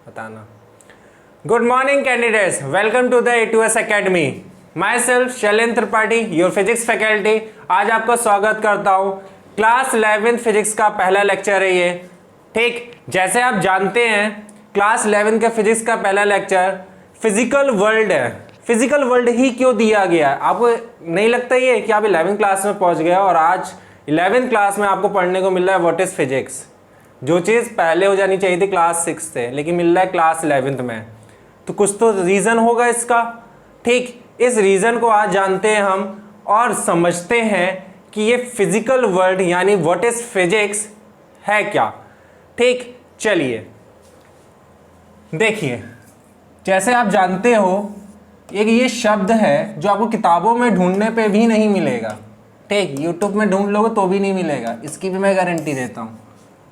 बताना। Good morning candidates, welcome to the A2S academy. Myself Shailendra Tripathi, your physics faculty. आज आपका स्वागत करता हूँ। क्लास 11th फिजिक्स का पहला लेक्चर है ये। ठीक, जैसे आप जानते हैं क्लास 11 का फिजिक्स का पहला लेक्चर फिजिकल वर्ल्ड है। फिजिकल वर्ल्ड ही क्यों दिया गया है? आपको नहीं लगता ये कि आप 11th क्लास में पहुंच गए और आज 11th क्लास में आपको पढ़ने को मिल रहा है व्हाट इज फिजिक्स। जो चीज़ पहले हो जानी चाहिए थी क्लास 6 से, लेकिन मिल रहा है क्लास 11th में। तो कुछ तो रीज़न होगा इसका। ठीक, इस रीज़न को आज जानते हैं हम और समझते हैं कि ये फिजिकल वर्ल्ड यानी व्हाट इज फिजिक्स है क्या। ठीक, चलिए देखिए, जैसे आप जानते हो एक ये शब्द है जो आपको किताबों में ढूंढने पे भी नहीं मिलेगा। ठीक, यूट्यूब में ढूंढ लोगे तो भी नहीं मिलेगा, इसकी भी मैं गारंटी देता हूँ।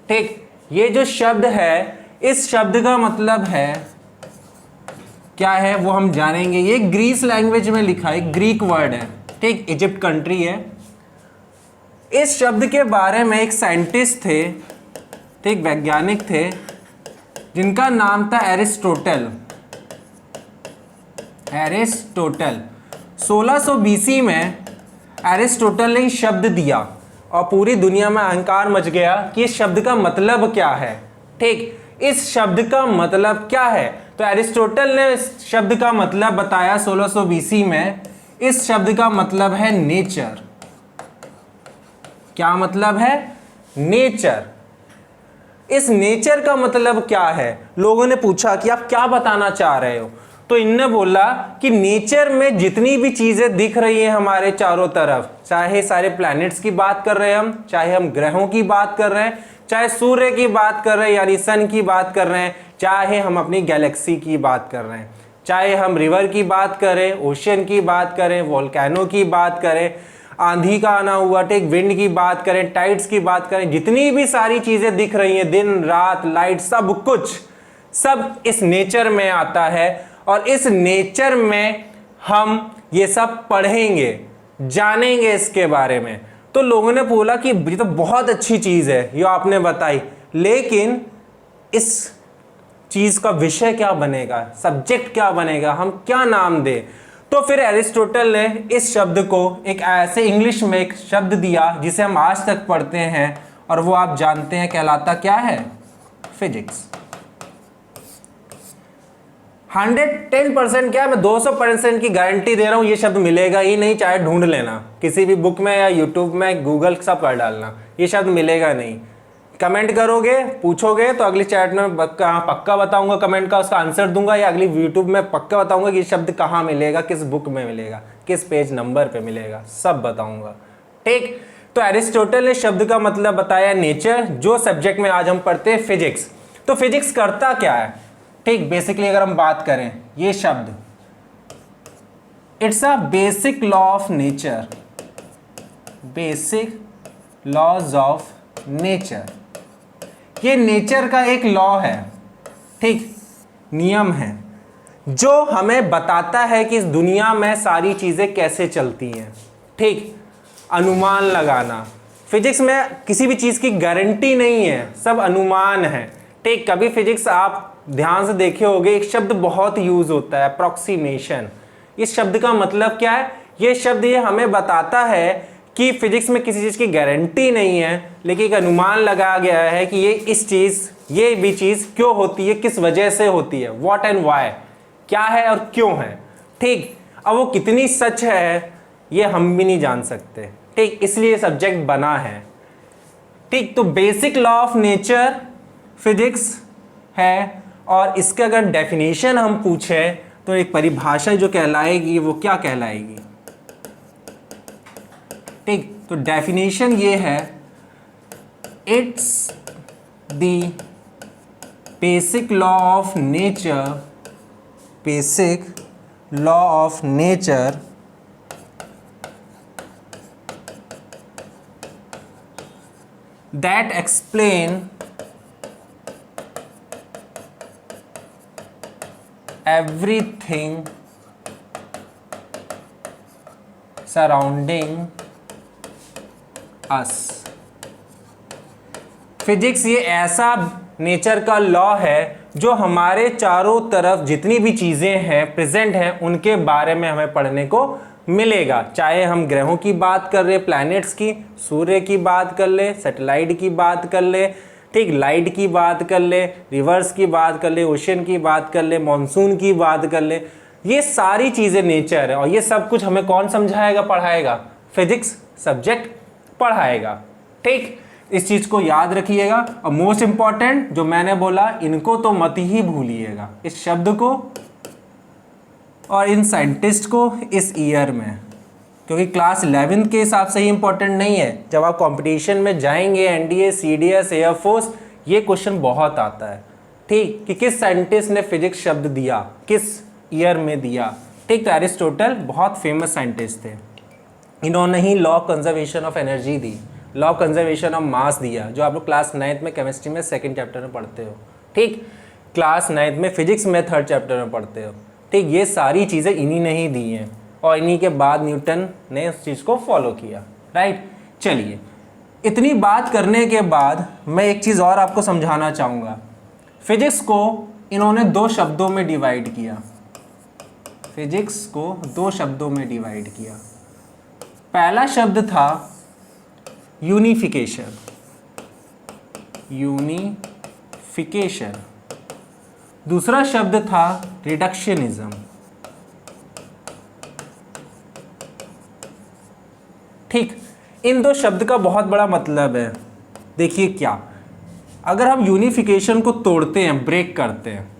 ठीक, ये जो शब्द है, इस शब्द का मतलब है क्या है वो हम जानेंगे। ये ग्रीस लैंग्वेज में लिखा है, ग्रीक वर्ड है। ठीक, इजिप्ट कंट्री है। इस शब्द के बारे में एक साइंटिस्ट थे, ठीक, वैज्ञानिक थे, जिनका नाम था एरिस्टोटल। एरिस्टोटल 1600 BC में एरिस्टोटल ने शब्द दिया और पूरी दुनिया में अहंकार मच गया कि इस शब्द का मतलब क्या है। ठीक, इस शब्द का मतलब क्या है? तो एरिस्टोटल ने इस शब्द का मतलब बताया 1600 BC में। इस शब्द का मतलब है नेचर। क्या मतलब है? नेचर। इस नेचर का मतलब क्या है? लोगों ने पूछा कि आप क्या बताना चाह रहे हो, तो इनने बोला कि नेचर में जितनी भी चीजें दिख रही हैं हमारे चारों तरफ, चाहे सारे प्लैनेट्स की बात कर रहे हैं हम, चाहे हम ग्रहों की बात कर रहे हैं, चाहे सूर्य की बात कर रहे हैं यानी सन की बात कर रहे हैं, चाहे हम अपनी गैलेक्सी की बात कर रहे हैं, चाहे हम रिवर की बात करें, ओशियन की बात करें, वोल्केनो की बात करें, आंधी का आना हुआ, ठीक, विंड की बात करें, टाइड्स की बात करें, जितनी भी सारी चीजें दिख रही हैं, दिन रात लाइट, सब कुछ, सब इस नेचर में आता है। और इस नेचर में हम ये सब पढ़ेंगे, जानेंगे इसके बारे में। तो लोगों ने बोला कि ये तो बहुत अच्छी चीज है ये आपने बताई, लेकिन इस चीज का विषय क्या बनेगा, सब्जेक्ट क्या बनेगा, हम क्या नाम दें? तो फिर एरिस्टोटल ने इस शब्द को एक ऐसे इंग्लिश में एक शब्द दिया जिसे हम आज तक पढ़ते हैं, और वो आप जानते हैं कहलाता क्या है? फिजिक्स। 110% क्या, मैं 200% की गारंटी दे रहा हूं ये शब्द मिलेगा ही नहीं, चाहे ढूंढ लेना किसी भी बुक में या यूट्यूब में, गूगल सब कर डालना, ये शब्द मिलेगा नहीं। कमेंट करोगे, पूछोगे तो अगली चैट में पक्का बताऊंगा, कमेंट का उसका आंसर दूंगा, या अगली यूट्यूब में पक्का बताऊंगा कि ये शब्द कहाँ मिलेगा, किस बुक में मिलेगा, किस पेज नंबर पे मिलेगा, सब बताऊंगा। ठीक, तो एरिस्टोटल ने शब्द का मतलब बताया नेचर, जो सब्जेक्ट में आज हम पढ़ते हैं फिजिक्स। तो फिजिक्स करता क्या है? ठीक, बेसिकली अगर हम बात करें ये शब्द, it's a basic law of nature. Basic laws of nature, ये नेचर का एक लॉ है, ठीक, नियम है, जो हमें बताता है कि इस दुनिया में सारी चीजें कैसे चलती हैं। ठीक, अनुमान लगाना, फिजिक्स में किसी भी चीज की गारंटी नहीं है, सब अनुमान है। ठीक, कभी फिजिक्स आप ध्यान से देखे होंगे, एक शब्द बहुत यूज होता है, अप्रोक्सीमेशन। इस शब्द का मतलब क्या है? ये शब्द ये हमें बताता है कि फिजिक्स में किसी चीज की गारंटी नहीं है, लेकिन एक अनुमान लगाया गया है कि ये इस चीज, ये भी चीज क्यों होती है, किस वजह से होती है, व्हाट एंड व्हाई, क्या है और क्यों है। ठीक, अब वो कितनी सच है ये हम भी नहीं जान सकते। ठीक, इसलिए सब्जेक्ट बना है। ठीक, तो basic law of nature physics है, और इसका अगर डेफिनेशन हम पूछें तो एक परिभाषा जो कहलाएगी वो क्या कहलाएगी? ठीक, तो डेफिनेशन ये है, it's the basic law of nature, basic law of nature that explain everything surrounding us। Physics ये ऐसा नेचर का लॉ है जो हमारे चारों तरफ जितनी भी चीज़ें हैं प्रेजेंट हैं उनके बारे में हमें पढ़ने को मिलेगा। चाहे हम ग्रहों की बात कर रहे, प्लैनेट्स की, सूर्य की बात कर ले, सैटेलाइट की बात कर ले, ठीक, लाइट की बात कर ले, रिवर्स की बात कर ले, ओशन की बात कर ले, मॉनसून की बात कर ले, ये सारी चीज़ें नेचर है। और ये सब कुछ हमें कौन समझाएगा, पढ़ाएगा? Physics subject पढ़ाएगा। ठीक, इस चीज़ को याद रखिएगा। और मोस्ट इंपॉर्टेंट जो मैंने बोला, इनको तो मत ही भूलिएगा, इस शब्द को और इन साइंटिस्ट को इस ईयर में, क्योंकि क्लास 11 के हिसाब से ही इंपॉर्टेंट नहीं है। जब आप कंपटीशन में जाएंगे, एनडीए, सीडीएस, एयरफोर्स, ये क्वेश्चन बहुत आता है, ठीक, कि किस साइंटिस्ट ने फिजिक्स शब्द दिया, किस ईयर में दिया। ठीक, तो एरिस्टोटल बहुत फेमस साइंटिस्ट थे, इन्होंने ही लॉ कंजर्वेशन ऑफ एनर्जी दी, लॉ कंजर्वेशन ऑफ मास दिया, जो आप लोग क्लास 9th में केमिस्ट्री में 2nd चैप्टर में पढ़ते हो। ठीक, क्लास 9th में फिजिक्स में 3rd चैप्टर में पढ़ते हो। ठीक, ये सारी चीज़ें इन्हीं ने ही दी हैं और इन्हीं के बाद न्यूटन ने उस चीज़ को फॉलो किया। राइट, चलिए, इतनी बात करने के बाद मैं एक चीज़ और आपको समझाना चाहूँगा। फिजिक्स को इन्होंने 2 शब्दों में डिवाइड किया, फिजिक्स को 2 शब्दों में डिवाइड किया। पहला शब्द था यूनिफिकेशन, यूनिफिकेशन। दूसरा शब्द था रिडक्शनिज्म। ठीक, इन 2 शब्द का बहुत बड़ा मतलब है। देखिए क्या, अगर हम यूनिफिकेशन को तोड़ते हैं, ब्रेक करते हैं,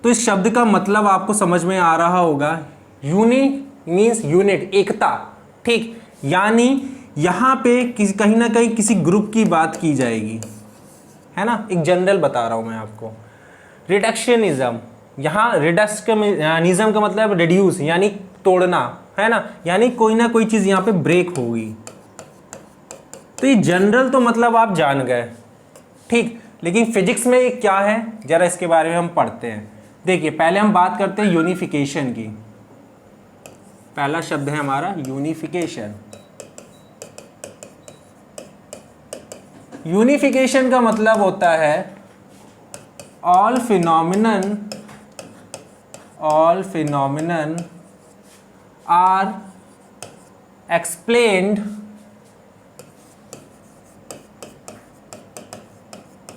तो इस शब्द का मतलब आपको समझ में आ रहा होगा। यूनि मीन्स यूनिट, एकता। ठीक, यानी यहाँ पे कहीं ना कहीं किसी ग्रुप की बात की जाएगी, है ना, एक जनरल बता रहा हूँ मैं आपको। रिडक्शनिज्म, यहाँ रिडक्शनिज्म का मतलब रिड्यूस, यानी तोड़ना, है ना, यानी कोई ना कोई चीज़ यहाँ पे ब्रेक होगी। तो ये जनरल तो मतलब आप जान गए। ठीक, लेकिन फिजिक्स में ये क्या है, जरा इसके बारे में हम पढ़ते हैं। देखिए, पहले हम बात करते हैं यूनिफिकेशन की। पहला शब्द है हमारा यूनिफिकेशन। यूनिफिकेशन का मतलब होता है all phenomenon are explained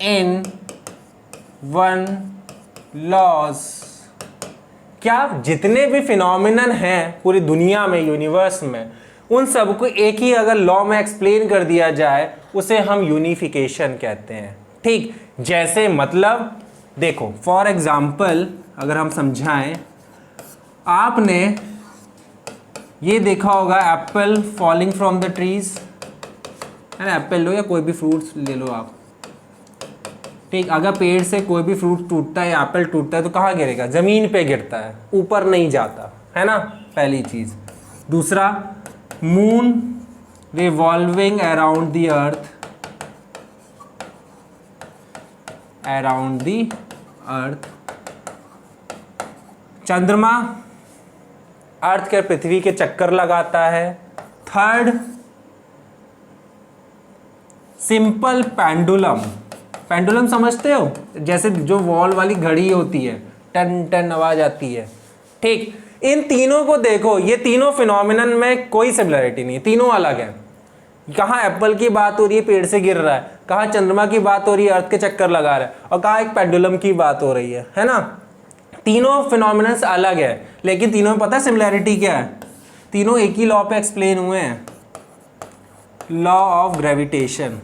in one laws. क्या जितने भी फिनोमिनन हैं पूरी दुनिया में, यूनिवर्स में, उन सबको एक ही अगर लॉ में एक्सप्लेन कर दिया जाए, उसे हम यूनिफिकेशन कहते हैं। ठीक, जैसे मतलब देखो, फॉर एग्जाम्पल अगर हम समझाएं, आपने ये देखा होगा Apple falling from the trees, है ना, एप्पल लो या कोई भी फ्रूट्स ले लो आप। ठीक, अगर पेड़ से कोई भी फ्रूट टूटता है, एप्पल टूटता है, तो कहाँ गिरेगा? ज़मीन पे गिरता है, ऊपर नहीं जाता, है ना, पहली चीज़। दूसरा, moon revolving around the earth, चंद्रमा अर्थ के पृथ्वी के चक्कर लगाता है। Third, simple pendulum. पेंडुलम समझते हो, जैसे जो वॉल वाली घड़ी होती है, टन टन आवाज आती है। ठीक, इन तीनों को देखो, ये तीनों फिनोमिनन में कोई सिमिलरिटी नहीं है, तीनों अलग है। कहाँ एप्पल की बात हो रही है, पेड़ से गिर रहा है, कहाँ चंद्रमा की बात हो रही है, अर्थ के चक्कर लगा रहा है, और कहाँ एक पेंडुलम की बात हो रही है ना। तीनों फिनोमिनन्स अलग है, लेकिन तीनों में पता है सिमिलरिटी क्या है? तीनों एक ही लॉ पे एक्सप्लेन हुए हैं, लॉ ऑफ ग्रेविटेशन।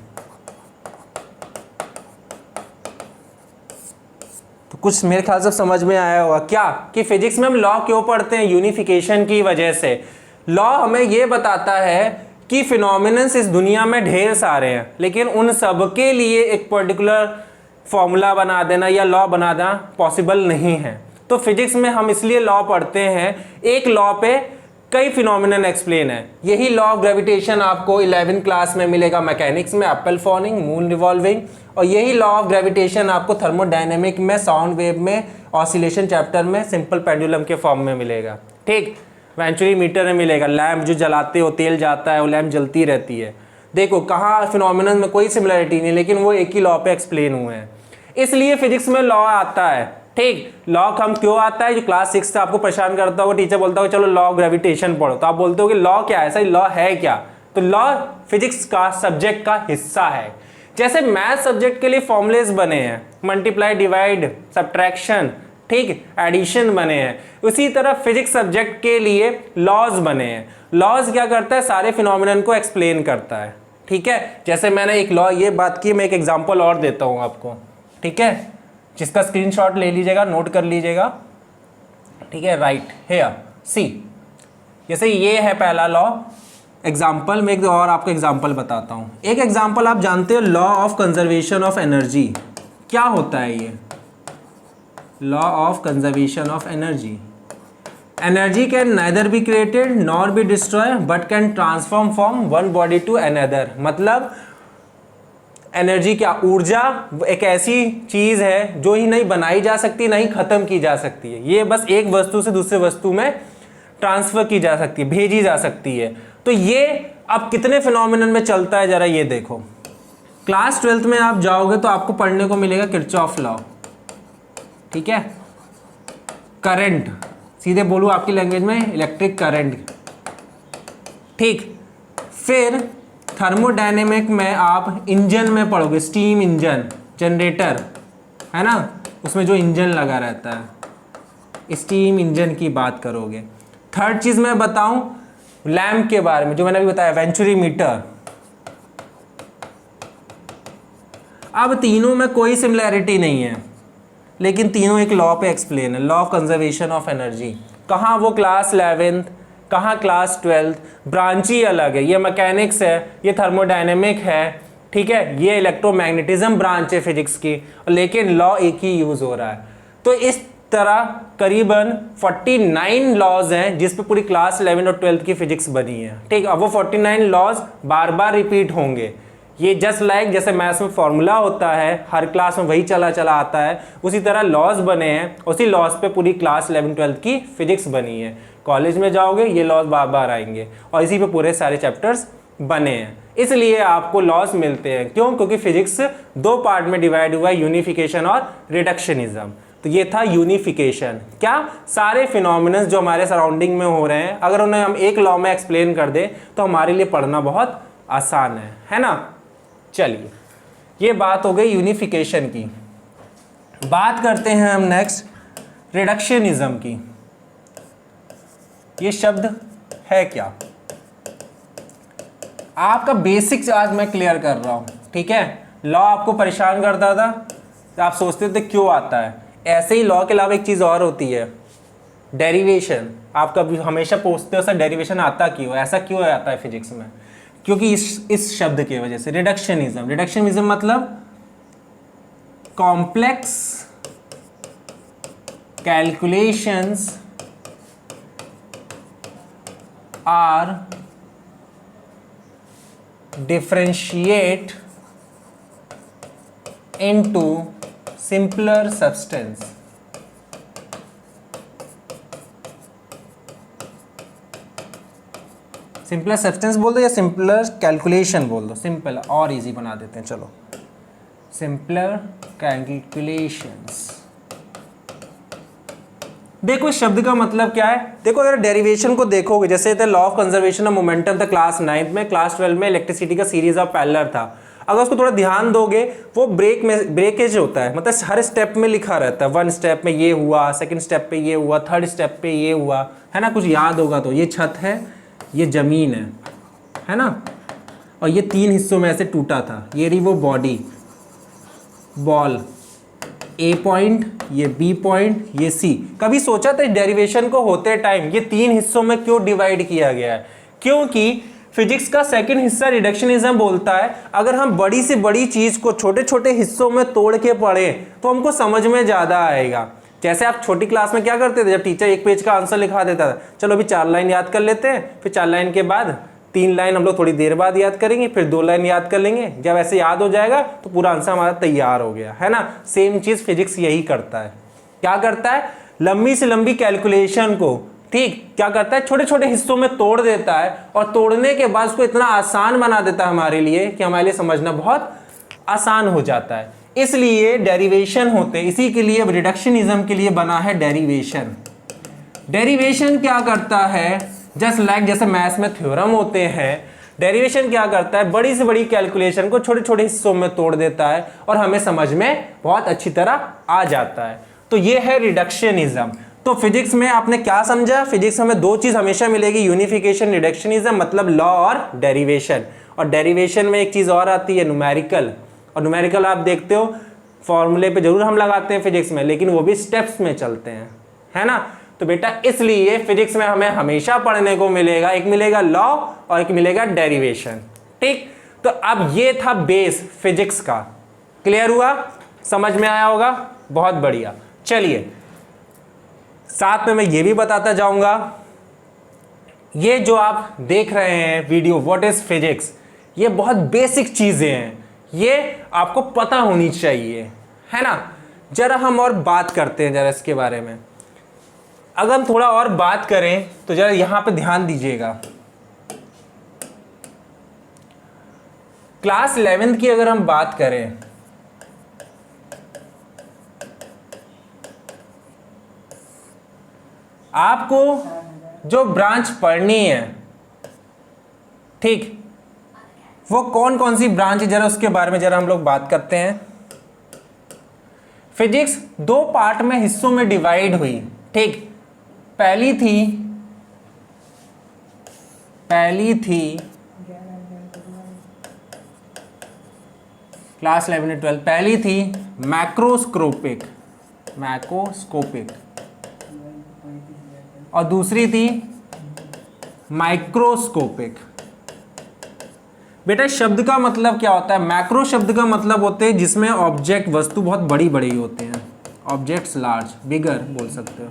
तो कुछ मेरे ख्याल से समझ में आया होगा क्या, कि फिजिक्स में हम लॉ क्यों पढ़ते हैं? यूनिफिकेशन की वजह से। लॉ हमें ये बताता है कि फिनोमिनन्स इस दुनिया में ढेर सारे हैं, लेकिन उन सब के लिए एक पर्टिकुलर फॉर्मूला बना देना या लॉ बना देना पॉसिबल नहीं है। तो फिजिक्स में हम इसलिए लॉ पढ़ते हैं, एक लॉ पे कई फिनोमिनन एक्सप्लेन है। यही लॉ ऑफ ग्रेविटेशन आपको 11th क्लास में मिलेगा मैकेनिक्स में, एप्पल फॉलिंग, मून रिवॉल्विंग, और यही लॉ ऑफ ग्रेविटेशन आपको थर्मोडायनेमिक में, साउंड वेव में, ऑसिलेशन चैप्टर में सिंपल पेंडुलम के फॉर्म में मिलेगा। ठीक, वेंचुरी मीटर में मिलेगा, लैंप जो जलाते हो, तेल जाता है, वो लैंप जलती रहती है। देखो कहाँ फिनोमिनन में कोई सिमिलरिटी नहीं, लेकिन वो एक ही लॉ पे एक्सप्लेन हुए हैं, इसलिए फिजिक्स में लॉ आता है। ठीक, लॉ हम क्यों आता है, जो क्लास 6 से आपको परेशान करता होगा, टीचर बोलता होगा चलो लॉ ऑफ ग्रेविटेशन पढ़ो, तो आप बोलते हो कि लॉ क्या है, सही लॉ है क्या, तो लॉ फिजिक्स का सब्जेक्ट का हिस्सा है। जैसे मैथ सब्जेक्ट के लिए फॉर्मुलेस बने हैं, मल्टीप्लाई, डिवाइड, सब्ट्रैक्शन, ठीक, एडिशन बने हैं, उसी तरह फिजिक्स सब्जेक्ट के लिए लॉज बने हैं। लॉज क्या करता है, सारे फिनोमिनन को एक्सप्लेन करता है। ठीक है, जैसे मैंने एक लॉ ये बात की, मैं एक एग्जांपल और देता हूं आपको, ठीक है, जिसका स्क्रीनशॉट ले लीजिएगा, नोट कर लीजिएगा। ठीक है, राइट हियर सी, जैसे ये है पहला लॉ एग्जाम्पल में, एक और आपको एग्जाम्पल बताता हूं। एक एग्जाम्पल आप जानते हो, law of conservation of energy. क्या होता है ये law of conservation of energy? Energy can neither be created nor be destroy but can transform from one body to another. मतलब एनर्जी क्या, ऊर्जा एक ऐसी चीज है जो ही नहीं बनाई जा सकती, नहीं खत्म की जा सकती है, ये बस एक वस्तु से दूसरे वस्तु में ट्रांसफर की जा सकती है, भेजी जा सकती है। तो ये अब कितने फिनोमिनन में चलता है, जरा ये देखो। क्लास 12th में आप जाओगे तो आपको पढ़ने को मिलेगा किरचॉफ लॉ। ठीक है, करंट, सीधे बोलूं आपकी लैंग्वेज में, इलेक्ट्रिक करंट। ठीक, फिर थर्मोडायनेमिक में आप इंजन में पढ़ोगे, स्टीम इंजन, जनरेटर है ना, उसमें जो इंजन लगा रहता है, स्टीम इंजन की बात करोगे। थर्ड चीज मैं बताऊं लैंप के बारे में, जो मैंने अभी बताया, वेंचुरी मीटर। अब तीनों में कोई सिमिलैरिटी नहीं है, लेकिन तीनों एक लॉ पे एक्सप्लेन है, law of conservation of energy. कहाँ वो क्लास 11th, कहाँ क्लास 12th, ब्रांच ही अलग है, ये मैकेनिक्स है, ये थर्मोडायनेमिक है, ठीक है, ये इलेक्ट्रोमैग्नेटिज्म ब्रांच है फिजिक्स की, लेकिन लॉ एक ही यूज हो रहा है। तो इस तरह करीबन 49 लॉज हैं जिस पे पूरी क्लास 11 और 12th की फिजिक्स बनी है। ठीक, अब वो 49 लॉज बार बार रिपीट होंगे। ये जस्ट लाइक जैसे मैथ्स में फॉर्मूला होता है, हर क्लास में वही चला चला आता है, उसी तरह लॉज बने हैं, उसी लॉज पे पूरी क्लास 11 12th की फिजिक्स बनी है। कॉलेज में जाओगे ये लॉज बार बार आएंगे और इसी पे पूरे सारे चैप्टर्स बने हैं, इसलिए आपको लॉज मिलते हैं। क्यों? क्योंकि फिजिक्स दो पार्ट में डिवाइड हुआ है, यूनिफिकेशन और रिडक्शनिज्म। तो ये था यूनिफिकेशन, क्या सारे फिनोमिनन्स जो हमारे सराउंडिंग में हो रहे हैं, अगर उन्हें हम एक लॉ में एक्सप्लेन कर दें तो हमारे लिए पढ़ना बहुत आसान है ना। चलिए, ये बात हो गई यूनिफिकेशन की। बात करते हैं हम नेक्स्ट रिडक्शनिज्म की। ये शब्द है क्या? आपका बेसिक्स आज मैं क्लियर कर रहा हूं, ठीक है। लॉ आपको परेशान करता था तो आप सोचते थे क्यों आता है, ऐसे ही लॉ के अलावा एक चीज और होती है, डेरिवेशन। आप कभी हमेशा पूछते हो सर डेरिवेशन आता क्यों, ऐसा क्यों आता है फिजिक्स में? क्योंकि इस शब्द की वजह से, रिडक्शनिज्म। रिडक्शनिज्म मतलब complex calculations are differentiate into simpler substance। Simpler substance बोल दो या सिंपलर कैलकुलेशन बोल दो, सिंपल और इजी बना देते हैं। चलो, सिंपलर कैलकुलेशंस। देखो इस शब्द का मतलब क्या है, देखो अगर डेरिवेशन को देखोगे, जैसे थे law of conservation of momentum था क्लास 9th में, क्लास 12 में इलेक्ट्रिसिटी का सीरीज ऑफ पैरेलल था। अगर उसको थोड़ा ध्यान दोगे, वो ब्रेकेज होता है, मतलब हर स्टेप में लिखा रहता है, वन स्टेप में ये हुआ, सेकंड स्टेप पे ये हुआ, थर्ड स्टेप पे ये हुआ, है ना। कुछ याद होगा तो ये छत है, ये जमीन है ना, और ये 3 हिस्सों में ऐसे टूटा था, ये रही वो बॉडी, बॉल, ए पॉइंट, ये बी पॉइंट, ये सी। कभी सोचा था डेरिवेशन को होते टाइम ये 3 हिस्सों में क्यों डिवाइड किया गया है? क्योंकि फिजिक्स का सेकंड हिस्सा रिडक्शनिज्म बोलता है, अगर हम बड़ी से बड़ी चीज को छोटे छोटे हिस्सों में तोड़ के पढ़ें तो हमको समझ में ज्यादा आएगा। जैसे आप छोटी क्लास में क्या करते थे, जब टीचर एक पेज का आंसर लिखा देता था, चलो अभी 4 लाइन याद कर लेते हैं, फिर 4 लाइन के बाद 3 लाइन हम लोग थोड़ी देर बाद याद करेंगे, फिर 2 लाइन याद कर लेंगे, जब ऐसे याद हो जाएगा तो पूरा आंसर हमारा तैयार हो गया, है ना। सेम चीज फिजिक्स यही करता है, क्या करता है, लंबी से लंबी कैलकुलेशन को, ठीक, क्या करता है, छोटे छोटे हिस्सों में तोड़ देता है और तोड़ने के बाद उसको इतना आसान बना देता है हमारे लिए कि हमारे लिए समझना बहुत आसान हो जाता है। इसलिए डेरिवेशन होते हैं, इसी के लिए रिडक्शनिज्म के लिए बना है डेरिवेशन। डेरिवेशन क्या करता है, जस्ट लाइक जैसे मैथ्स में थ्योरम होते हैं, डेरिवेशन क्या करता है, बड़ी से बड़ी कैलकुलेशन को छोटे छोटे हिस्सों में तोड़ देता है और हमें समझ में बहुत अच्छी तरह आ जाता है। तो ये है रिडक्शनिज्म। तो फिजिक्स में आपने क्या समझा, फिजिक्स में दो चीज हमेशा मिलेगी, यूनिफिकेशन, रिडक्शनिज्म, मतलब लॉ और डेरिवेशन। और डेरिवेशन में एक चीज और आती है, न्यूमेरिकल। और न्यूमेरिकल आप देखते हो फॉर्मूले पे जरूर हम लगाते हैं फिजिक्स में, लेकिन वो भी स्टेप्स में चलते हैं, है ना। तो बेटा इसलिए फिजिक्स में हमें हमेशा पढ़ने को मिलेगा, एक मिलेगा लॉ और एक मिलेगा डेरिवेशन। ठीक, तो अब ये था बेस फिजिक्स का। क्लियर हुआ, समझ में आया होगा, बहुत बढ़िया। चलिए साथ में मैं ये भी बताता जाऊंगा, ये जो आप देख रहे हैं वीडियो व्हाट इज फिजिक्स, ये बहुत बेसिक चीजें हैं, ये आपको पता होनी चाहिए, है ना। जरा हम और बात करते हैं जरा इसके बारे में। अगर हम थोड़ा और बात करें तो जरा यहां पे ध्यान दीजिएगा। क्लास 11th की अगर हम बात करें, आपको जो ब्रांच पढ़नी है, ठीक, वो कौन कौन सी ब्रांच है, जरा उसके बारे में जरा हम लोग बात करते हैं। फिजिक्स दो पार्ट में हिस्सों में डिवाइड हुई, ठीक। पहली थी क्लास 11 12, पहली थी मैक्रोस्कोपिक और दूसरी थी माइक्रोस्कोपिक। बेटा शब्द का मतलब क्या होता है, मैक्रो शब्द का मतलब होते हैं जिसमें ऑब्जेक्ट, वस्तु बहुत बड़ी बड़ी होते हैं, ऑब्जेक्ट्स लार्ज, बिगर बोल सकते हो।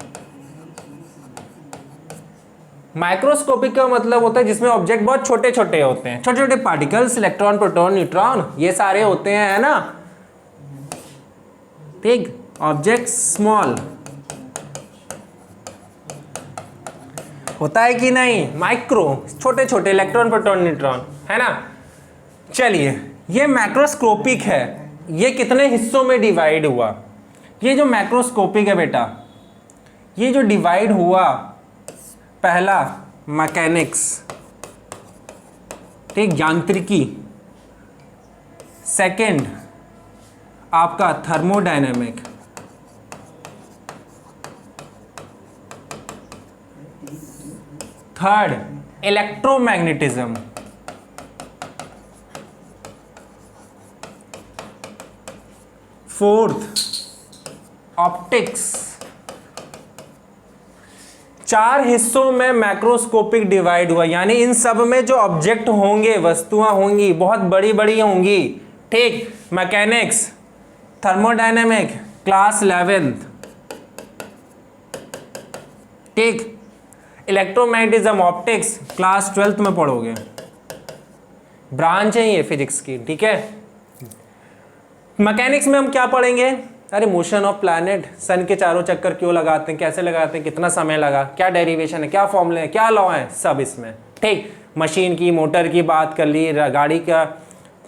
माइक्रोस्कोपिक का मतलब होता है जिसमें ऑब्जेक्ट बहुत छोटे छोटे होते हैं, छोटे छोटे पार्टिकल्स, इलेक्ट्रॉन, प्रोटॉन, न्यूट्रॉन, ये सारे होते हैं, है ना। ठीक, ऑब्जेक्ट स्मॉल होता है कि नहीं, माइक्रो छोटे छोटे, इलेक्ट्रॉन, प्रोटॉन, न्यूट्रॉन, है ना। चलिए ये मैक्रोस्कोपिक है, ये कितने हिस्सों में डिवाइड हुआ। ये जो मैक्रोस्कोपिक है बेटा, ये जो डिवाइड हुआ, पहला मैकेनिक्स, ठीक, यांत्रिकी, सेकंड आपका thermodynamic, third electromagnetism, fourth optics. चार हिस्सों में मैक्रोस्कोपिक डिवाइड हुआ, यानी इन सब में जो ऑब्जेक्ट होंगे, वस्तुएं होंगी, बहुत बड़ी बड़ी होंगी, ठीक। मैकेनिक्स, थर्मोडायनेमिक क्लास 11th, ठीक। इलेक्ट्रोमैग्नेटिज्म, ऑप्टिक्स क्लास 12th में पढ़ोगे। ब्रांच है ये फिजिक्स की, ठीक है। मैकेनिक्स में हम क्या पढ़ेंगे, अरे मोशन ऑफ प्लैनेट, सन के चारों चक्कर क्यों लगाते हैं, कैसे लगाते हैं, कितना समय लगा, क्या डेरिवेशन है, क्या फॉर्मूले हैं, क्या लॉ है, सब इसमें, ठीक। मशीन की, मोटर की बात कर ली, गाड़ी का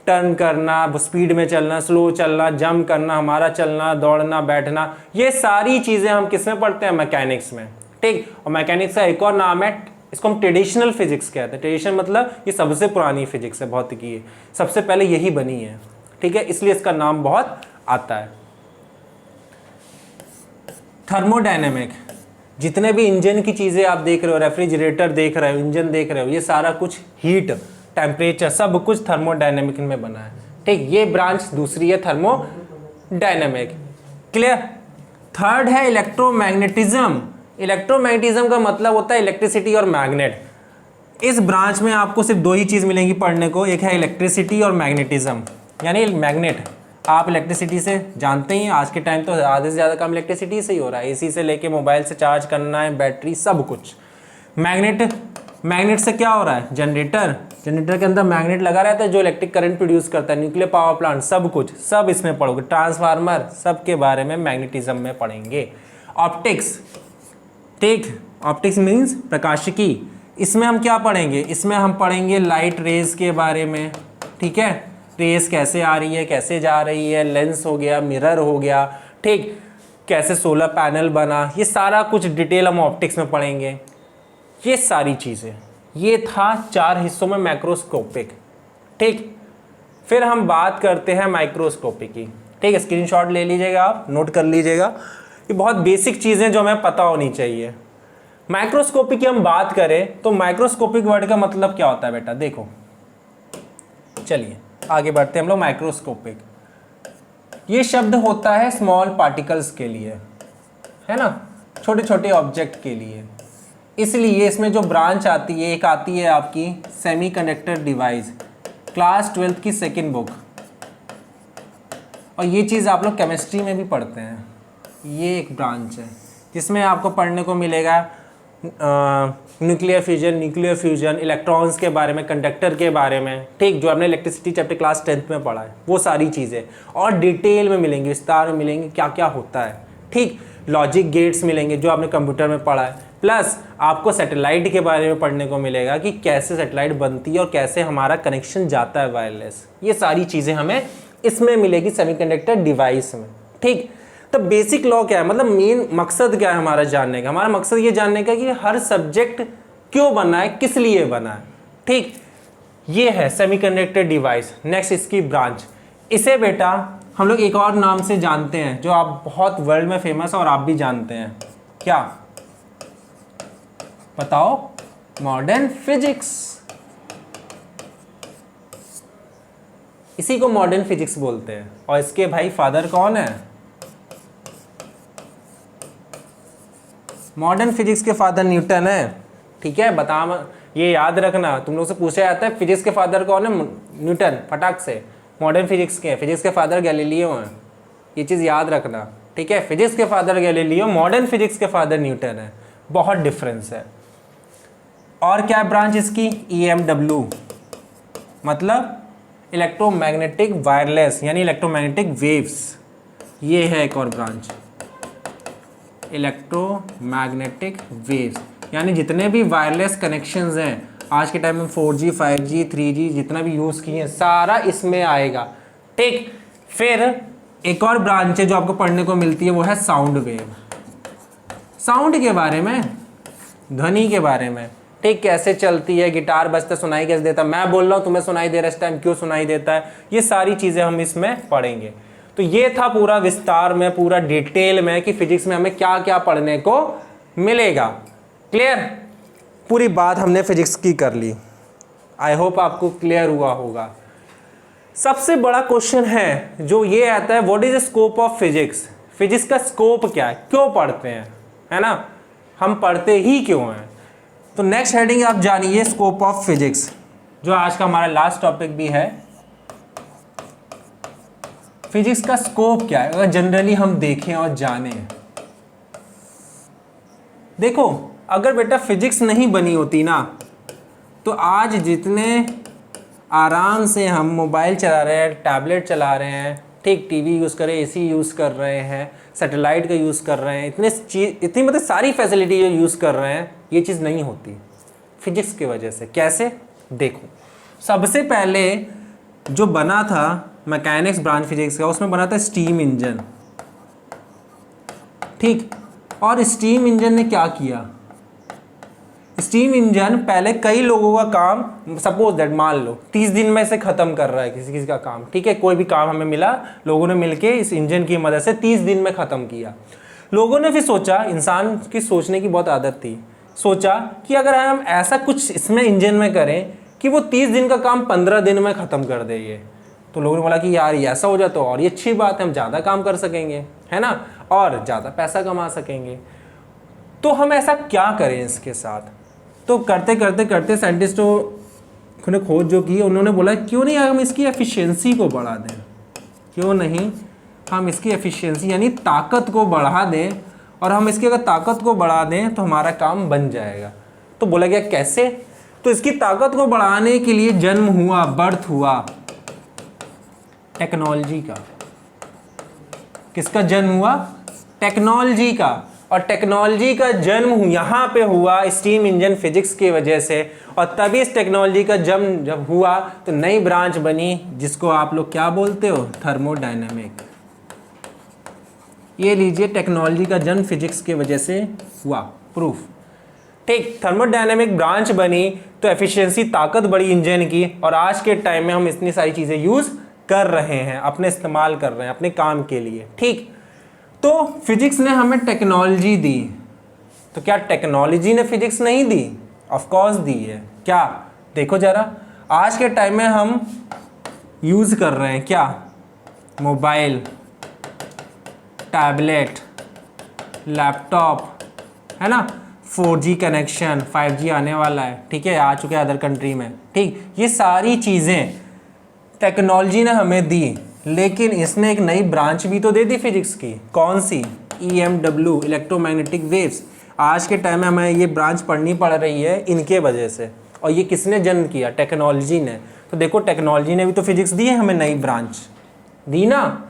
टर्न करना, स्पीड में चलना, स्लो चलना, जंप करना, हमारा चलना, दौड़ना, बैठना, ये सारी चीज़ें हम किस में पढ़ते हैं, मैकेनिक्स में, ठीक। और मैकेनिक्स का एक और नाम है, इसको हम ट्रेडिशनल फिजिक्स कहते हैं। ट्रेडिशनल मतलब ये सबसे पुरानी फिजिक्स है, भौतिकी, सबसे पहले यही बनी है, ठीक है, इसलिए इसका नाम बहुत आता है। थर्मोडायनेमिक, जितने भी इंजन की चीज़ें आप देख रहे हो, रेफ्रिजरेटर देख रहे हो, इंजन देख रहे हो, ये सारा कुछ हीट, टेम्परेचर, सब कुछ थर्मोडायनेमिक में बना है, ठीक। ये ब्रांच दूसरी है थर्मोडायनेमिक, क्लियर। थर्ड है इलेक्ट्रोमैग्नेटिज्म। इलेक्ट्रोमैग्नेटिज्म का मतलब होता है इलेक्ट्रिसिटी और मैग्नेट। इस ब्रांच में आपको सिर्फ दो ही चीज़ मिलेंगी पढ़ने को, एक है इलेक्ट्रिसिटी और मैग्नेटिज्म, यानी मैग्नेट। आप इलेक्ट्रिसिटी से जानते ही, आज के टाइम तो आधे से ज़्यादा काम इलेक्ट्रिसिटी से ही हो रहा है, एसी से लेके मोबाइल से चार्ज करना है, बैटरी, सब कुछ। मैग्नेट से क्या हो रहा है, जनरेटर के अंदर मैग्नेट लगा रहता है जो इलेक्ट्रिक करंट प्रोड्यूस करता है, न्यूक्लियर पावर प्लांट, सब कुछ, सब इसमें पढ़ोगे। ट्रांसफार्मर, सब के बारे में मैग्नेटिज्म में पढ़ेंगे। ऑप्टिक्स, ठीक, ऑप्टिक्स मीन्स प्रकाशिकी। इसमें हम क्या पढ़ेंगे, इसमें हम पढ़ेंगे लाइट रेज के बारे में, ठीक है, रेज कैसे आ रही है कैसे जा रही है, लेंस हो गया, मिरर हो गया, ठीक, कैसे सोलर पैनल बना, ये सारा कुछ डिटेल हम ऑप्टिक्स में पढ़ेंगे, ये सारी चीज़ें। ये था 4 हिस्सों में मैक्रोस्कोपिक, ठीक। फिर हम बात करते हैं माइक्रोस्कोपिक की, ठीक है, स्क्रीनशॉट ले लीजिएगा, आप नोट कर लीजिएगा, ये बहुत बेसिक चीज़ें जो हमें पता होनी चाहिए। माइक्रोस्कोपिक की हम बात करें तो माइक्रोस्कोपिक वर्ड का मतलब क्या होता है बेटा, देखो, चलिए आगे बढ़ते हैं हम लोग। माइक्रोस्कोपिक ये शब्द होता है स्मॉल पार्टिकल्स के लिए, है ना, छोटे छोटे ऑब्जेक्ट के लिए। इसलिए इसमें जो ब्रांच आती है, एक आती है आपकी सेमीकंडक्टर डिवाइस, क्लास 12th की सेकंड बुक, और ये चीज़ आप लोग केमिस्ट्री में भी पढ़ते हैं। ये एक ब्रांच है जिसमें आपको पढ़ने को मिलेगा न्यूक्लियर फ्यूजन, इलेक्ट्रॉन्स के बारे में, कंडक्टर के बारे में, ठीक, जो आपने इलेक्ट्रिसिटी चैप्टर क्लास 10th में पढ़ा है, वो सारी चीज़ें और डिटेल में मिलेंगी, विस्तार में मिलेंगी, क्या क्या होता है, ठीक। लॉजिक गेट्स मिलेंगे जो आपने कंप्यूटर में पढ़ा है, प्लस आपको सैटेलाइट के बारे में पढ़ने को मिलेगा कि कैसे सैटेलाइट बनती है और कैसे हमारा कनेक्शन जाता है वायरलेस। ये सारी चीज़ें हमें इसमें मिलेगी सेमीकंडक्टर डिवाइस में, ठीक। तो बेसिक लॉ क्या है, मतलब मेन मकसद क्या है हमारा जानने का, हमारा मकसद ये जानने का कि हर सब्जेक्ट क्यों बना है, किस लिए बना है, ठीक। ये है सेमीकंडक्टर डिवाइस। नेक्स्ट इसकी ब्रांच, इसे बेटा हम लोग एक और नाम से जानते हैं जो आप बहुत वर्ल्ड में फेमस है और आप भी जानते हैं, क्या बताओ, मॉडर्न फिजिक्स। इसी को मॉडर्न फिजिक्स बोलते हैं। और इसके भाई फादर कौन है, मॉडर्न फिजिक्स के फादर न्यूटन है, ठीक है। बता, ये याद रखना, तुम लोग से पूछा जाता है फिजिक्स के फादर कौन है, न्यूटन, फटाक से। मॉडर्न फिजिक्स के फादर गैलीलियो हैं, ये चीज़ याद रखना, ठीक है। फिजिक्स के फादर गैलीलियो, मॉडर्न फिजिक्स के फादर न्यूटन है, बहुत डिफरेंस है। और क्या ब्रांच इसकी, EMW, मतलब इलेक्ट्रोमैग्नेटिक वायरलेस, यानी इलेक्ट्रोमैग्नेटिक वेव्स। ये है एक और ब्रांच, इलेक्ट्रोमैग्नेटिक वेव्स, यानी जितने भी वायरलेस कनेक्शंस हैं आज के टाइम में, 4G 5G 3G जितना भी यूज़ किए हैं, सारा इसमें आएगा, ठीक। फिर एक और ब्रांच है जो आपको पढ़ने को मिलती है, वो है साउंड वेव। साउंड के बारे में, ध्वनि के बारे में, ठीक, कैसे चलती है, गिटार बजता सुनाई कैसे देता है, मैं बोल रहा हूँ तुम्हें सुनाई दे रहा है इस टाइम, क्यों सुनाई देता है, ये सारी चीज़ें हम इसमें पढ़ेंगे। तो ये था पूरा विस्तार में, पूरा डिटेल में कि फिजिक्स में हमें क्या क्या पढ़ने को मिलेगा। क्लियर, पूरी बात हमने फिजिक्स की कर ली, आई होप आपको क्लियर हुआ होगा। सबसे बड़ा क्वेश्चन है जो ये आता है, what is the scope of physics, physics का स्कोप क्या है, क्यों पढ़ते हैं, है ना, हम पढ़ते ही क्यों हैं। तो नेक्स्ट हेडिंग आप जानिए, स्कोप ऑफ फिजिक्स, जो आज का हमारा लास्ट टॉपिक भी है। फिजिक्स का स्कोप क्या है, अगर जनरली हम देखें और जानें। देखो, अगर बेटा फिजिक्स नहीं बनी होती ना, तो आज जितने आराम से हम मोबाइल चला रहे हैं, टैबलेट चला रहे हैं, ठीक, टीवी यूज़ कर रहे हैं, AC यूज़ कर रहे हैं, सैटेलाइट का यूज़ कर रहे हैं, इतनी मतलब सारी फैसिलिटी जो यूज़ कर रहे हैं, ये चीज़ नहीं होती फिजिक्स की वजह से। कैसे, देखो, सबसे पहले जो बना था मैकेनिक्स ब्रांच फिजिक्स का, उसमें बना था स्टीम इंजन, ठीक। और स्टीम इंजन ने क्या किया, स्टीम इंजन पहले कई लोगों का काम, सपोज दैट मान लो 30 दिन में से ख़त्म कर रहा है किसी का काम, ठीक है, कोई भी काम हमें मिला, लोगों ने मिलके इस इंजन की मदद से 30 दिन में ख़त्म किया। लोगों ने फिर सोचा, इंसान की सोचने की बहुत आदत थी, सोचा कि अगर हम ऐसा कुछ इसमें इंजन में करें कि वो 30 दिन का काम 15 दिन में ख़त्म कर देंगे, तो लोगों ने बोला कि यार ये ऐसा हो जाए तो और ये अच्छी बात है, हम ज़्यादा काम कर सकेंगे, है ना, और ज़्यादा पैसा कमा सकेंगे। तो हम ऐसा क्या करें इसके साथ। तो करते करते करते साइंटिस्टों ने खोज जो की, उन्होंने बोला क्यों नहीं हम इसकी एफिशिएंसी को बढ़ा दें, क्यों नहीं हम इसकी एफिशिएंसी यानी ताकत को बढ़ा दें, और हम इसकी अगर ताकत को बढ़ा दें तो हमारा काम बन जाएगा। तो बोला गया कैसे, तो इसकी ताकत को बढ़ाने के लिए जन्म हुआ, बर्थ हुआ टेक्नोलॉजी का। किसका जन्म हुआ, टेक्नोलॉजी का। और टेक्नोलॉजी का जन्म यहाँ पे हुआ स्टीम इंजन फिजिक्स की वजह से, और तभी इस टेक्नोलॉजी का जन्म जब हुआ तो नई ब्रांच बनी जिसको आप लोग क्या बोलते हो, थर्मोडायनेमिक। ये लीजिए, टेक्नोलॉजी का जन्म फिजिक्स की वजह से हुआ, प्रूफ। ठीक, थर्मोडायनेमिक ब्रांच बनी तो एफिशिएंसी, ताकत बढ़ी इंजन की, और आज के टाइम में हम इतनी सारी चीज़ें यूज़ कर रहे हैं, अपने इस्तेमाल कर रहे हैं अपने काम के लिए। ठीक, तो फिजिक्स ने हमें टेक्नोलॉजी दी, तो क्या टेक्नोलॉजी ने फिजिक्स नहीं दी? ऑफ कोर्स दी है। क्या? देखो जरा, आज के टाइम में हम यूज़ कर रहे हैं क्या? मोबाइल, टैबलेट, लैपटॉप, है ना, 4G कनेक्शन, 5G आने वाला है, ठीक है, आ चुके हैं अदर कंट्री में। ठीक, ये सारी चीज़ें टेक्नोलॉजी ने हमें दी, लेकिन इसने एक नई ब्रांच भी तो दे दी फिजिक्स की। कौन सी? EMW, electromagnetic waves. आज के टाइम में हमें ये ब्रांच पढ़नी पड़ रही है इनके वजह से, और ये किसने जन्म किया? टेक्नोलॉजी ने। तो देखो, टेक्नोलॉजी ने भी तो फिजिक्स दी है हमें, नई ब्रांच दी ना।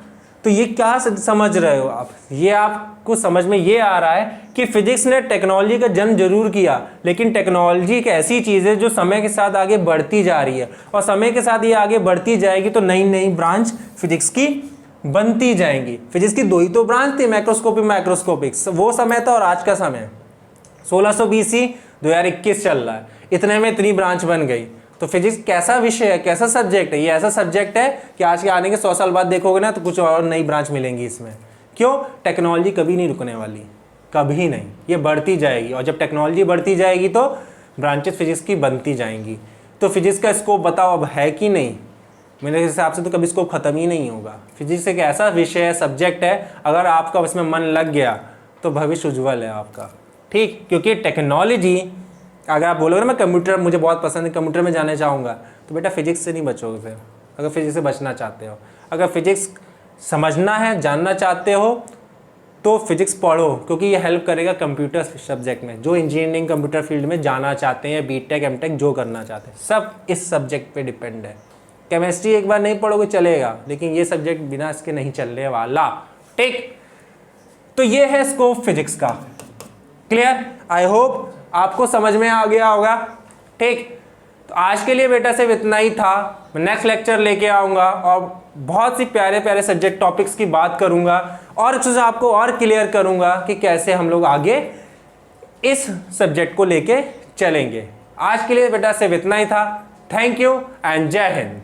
तो ये क्या समझ रहे हो आप? ये आपको समझ में ये आ रहा है कि फिजिक्स ने टेक्नोलॉजी का जन्म जरूर किया, लेकिन टेक्नोलॉजी एक ऐसी चीज़ है जो समय के साथ आगे बढ़ती जा रही है, और समय के साथ ये आगे बढ़ती जाएगी तो नई नई ब्रांच फिजिक्स की बनती जाएंगी। फिजिक्स की दो ही तो ब्रांच थी, मैक्रोस्कोपिक, माइक्रोस्कोपिक। वो समय था और आज का समय 1600 BC 2021 चल रहा है, इतने में इतनी ब्रांच बन गई। तो फिजिक्स कैसा विषय है, कैसा सब्जेक्ट है? ये ऐसा सब्जेक्ट है कि आज के आने के 100 साल बाद देखोगे ना तो कुछ और नई ब्रांच मिलेंगी इसमें। क्यों? टेक्नोलॉजी कभी नहीं रुकने वाली, कभी नहीं, ये बढ़ती जाएगी, और जब टेक्नोलॉजी बढ़ती जाएगी तो ब्रांचेस फिजिक्स की बनती जाएंगी। तो फिजिक्स का स्कोप बताओ अब है कि नहीं? मेरे हिसाब से तो कभी स्कोप ख़त्म ही नहीं होगा। फिजिक्स एक ऐसा विषय है, सब्जेक्ट है, अगर आपका इसमें मन लग गया तो भविष्य उज्ज्वल है आपका। ठीक, क्योंकि टेक्नोलॉजी, अगर आप बोलोगे ना मैं कंप्यूटर मुझे बहुत पसंद है, कंप्यूटर में जाना चाहूँगा, तो बेटा फिजिक्स से नहीं बचोगे फिर, अगर फिजिक्स से बचना चाहते हो। अगर फिजिक्स समझना है, जानना चाहते हो, तो फिजिक्स पढ़ो, क्योंकि ये हेल्प करेगा कंप्यूटर सब्जेक्ट में। जो इंजीनियरिंग कंप्यूटर फील्ड में जाना चाहते हैं, बीटेक, एमटेक जो करना चाहते हैं, सब इस सब्जेक्ट पे डिपेंड है। केमिस्ट्री एक बार नहीं पढ़ोगे चलेगा, लेकिन ये सब्जेक्ट बिना इसके नहीं चलने वाला। ठीक, तो ये है स्कोप फिजिक्स का। क्लियर? आई होप आपको समझ में आ गया होगा। ठीक, तो आज के लिए बेटा सिर्फ इतना ही था। मैं नेक्स्ट लेक्चर लेके आऊँगा और बहुत सी प्यारे प्यारे सब्जेक्ट टॉपिक्स की बात करूँगा, और चीज़ें आपको और क्लियर करूँगा कि कैसे हम लोग आगे इस सब्जेक्ट को लेके चलेंगे। आज के लिए बेटा सिर्फ इतना ही था। थैंक यू एंड जय हिंद।